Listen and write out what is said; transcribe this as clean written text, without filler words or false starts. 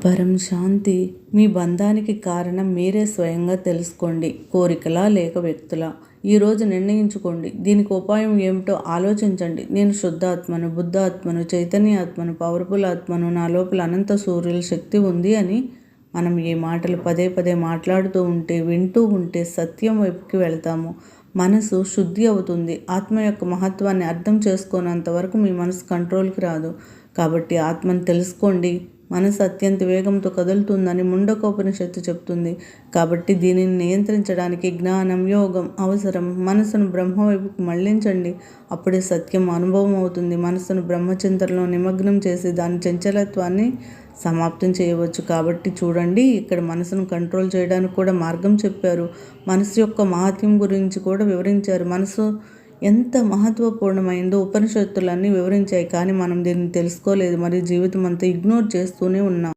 పరం శాంతి. మీ బంధానికి కారణం మీరే స్వయంగా తెలుసుకోండి. కోరికలా లేక వ్యక్తులా? ఈరోజు నిర్ణయించుకోండి. దీనికి ఉపాయం ఏమిటో ఆలోచించండి. నేను శుద్ధాత్మను, బుద్ధాత్మను, చైతన్యాత్మను, పవర్ఫుల్ ఆత్మను, నా లోపల అనంత సూర్యుల శక్తి ఉంది అని మనం ఈ మాటలు పదే పదే మాట్లాడుతూ ఉంటే, వింటూ ఉంటే సత్యం వైపుకి వెళ్తాము. మనసు శుద్ధి అవుతుంది. ఆత్మ యొక్క మహత్వాన్ని అర్థం చేసుకోనంత వరకు మీ మనసు కంట్రోల్కి రాదు. కాబట్టి ఆత్మను తెలుసుకోండి. మనసు అత్యంత వేగంతో కదులుతుందని ముండకోపనిషత్తు చెప్తుంది. కాబట్టి దీనిని నియంత్రించడానికి జ్ఞానం, యోగం అవసరం. మనసును బ్రహ్మ వైపుకు మళ్లించండి. అప్పుడే సత్యం అనుభవం అవుతుంది. మనసును బ్రహ్మచింతనలో నిమగ్నం చేసి దాని చంచలత్వాన్ని సమాప్తం చేయవచ్చు. కాబట్టి చూడండి, ఇక్కడ మనసును కంట్రోల్ చేయడానికి కూడా మార్గం చెప్పారు. మనసు యొక్క మహత్యం గురించి కూడా వివరించారు. మనసు ఎంత మహత్వపూర్ణమైందో ఉపనిషత్తులన్నీ వివరించాయి. కానీ మనం దీన్ని తెలుసుకోలేదు. మరియు జీవితం అంతా ఇగ్నోర్ చేస్తూనే ఉన్నాం.